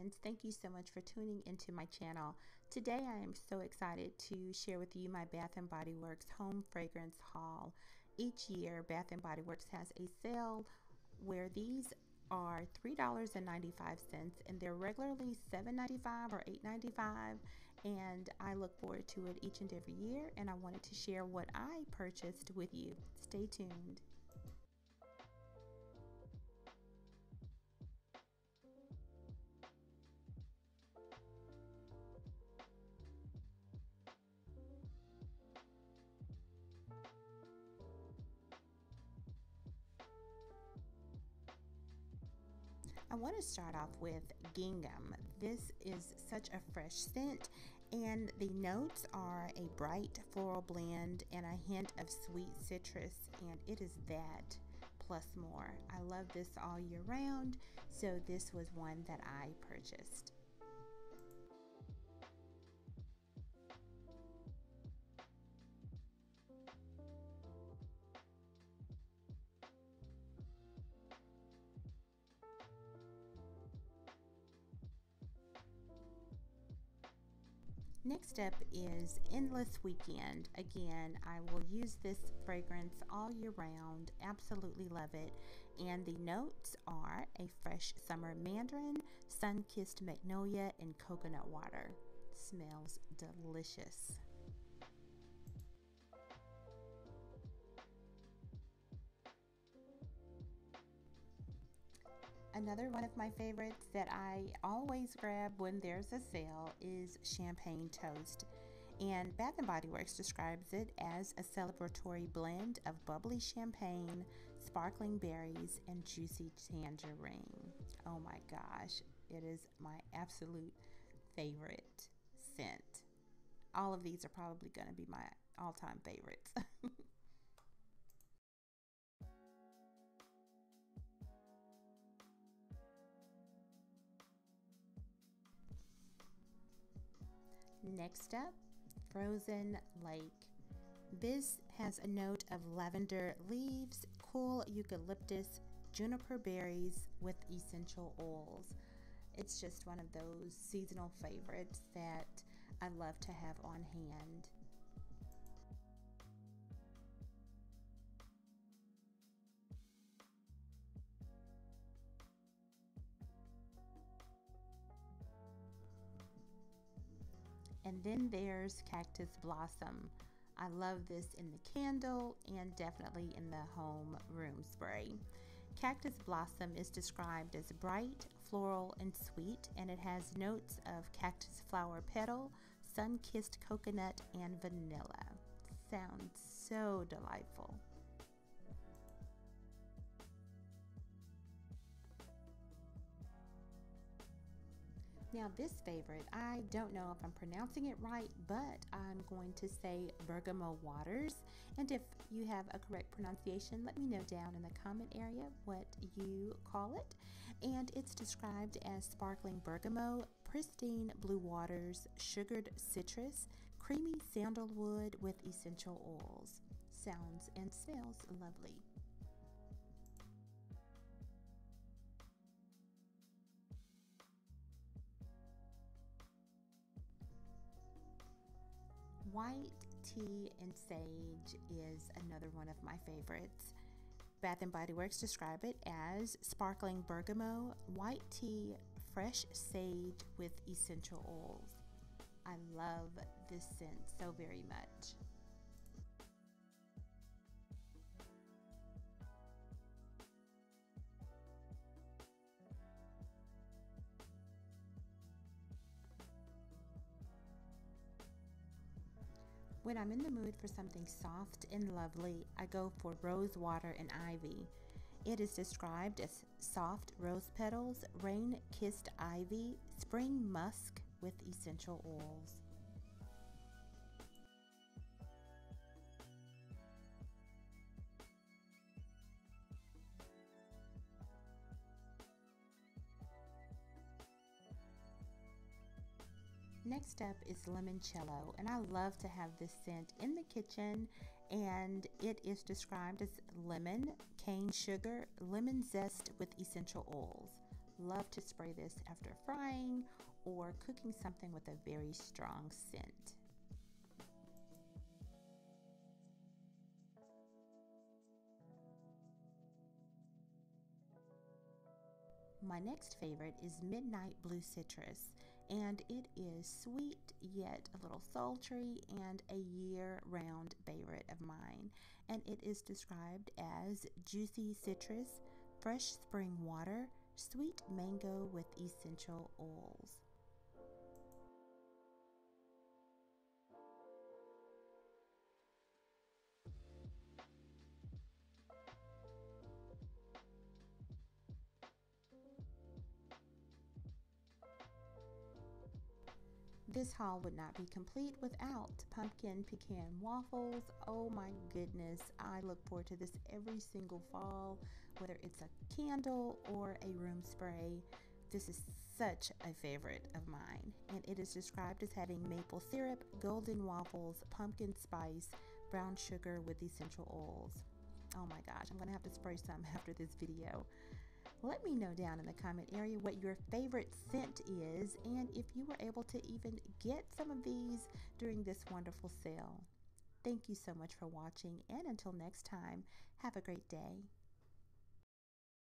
friends, thank you so much for tuning into my channel. Today I am so excited to share with you my Bath & Body Works home fragrance haul. Each year Bath & Body Works has a sale where these are $3.95 and they're regularly $7.95 or $8.95, and I look forward to it each and every year, and I wanted to share what I purchased with you. Stay tuned. I want to start off with Gingham. This is such a fresh scent, and the notes are a bright floral blend and a hint of sweet citrus, and it is that plus more. I love this all year round, so this was one that I purchased. Next up is Endless Weekend. Again, I will use this fragrance all year round. Absolutely love it. And the notes are a fresh summer mandarin, sun-kissed magnolia, and coconut water. Smells delicious. Another one of my favorites that I always grab when there's a sale is Champagne Toast. And Bath & Body Works describes it as a celebratory blend of bubbly champagne, sparkling berries, and juicy tangerine. Oh my gosh, it is my absolute favorite scent. All of these are probably going to be my all-time favorites. Next up, Frozen Lake. This has a note of lavender leaves, cool eucalyptus, juniper berries with essential oils. It's just one of those seasonal favorites that I love to have on hand. And then there's Cactus Blossom. I love this in the candle and definitely in the home room spray. Cactus Blossom is described as bright, floral, and sweet, and it has notes of cactus flower petal, sun-kissed coconut, and vanilla. Sounds so delightful. Now this favorite, I don't know if I'm pronouncing it right, but I'm going to say Bergamot Waters. And if you have a correct pronunciation, let me know down in the comment area what you call it. And it's described as sparkling bergamot, pristine blue waters, sugared citrus, creamy sandalwood with essential oils. Sounds and smells lovely. White tea and sage is another one of my favorites. Bath & Body Works describe it as sparkling bergamot, white tea, fresh sage with essential oils. I love this scent so very much. When I'm in the mood for something soft and lovely, I go for rose water and ivy. It is described as soft rose petals, rain-kissed ivy, spring musk with essential oils. Next up is Limoncello, and I love to have this scent in the kitchen, and it is described as lemon, cane sugar, lemon zest with essential oils. Love to spray this after frying or cooking something with a very strong scent. My next favorite is Midnight Blue Citrus, and it is sweet yet a little sultry and a year-round favorite of mine. And it is described as juicy citrus, fresh spring water, sweet mango with essential oils. This haul would not be complete without pumpkin pecan waffles. Oh my goodness, I look forward to this every single fall, whether it's a candle or a room spray. This is such a favorite of mine, and it is described as having maple syrup, golden waffles, pumpkin spice, brown sugar with essential oils. Oh my gosh, I'm gonna have to spray some after this video. Let me know down in the comment area what your favorite scent is and if you were able to even get some of these during this wonderful sale. Thank you so much for watching, and until next time, have a great day.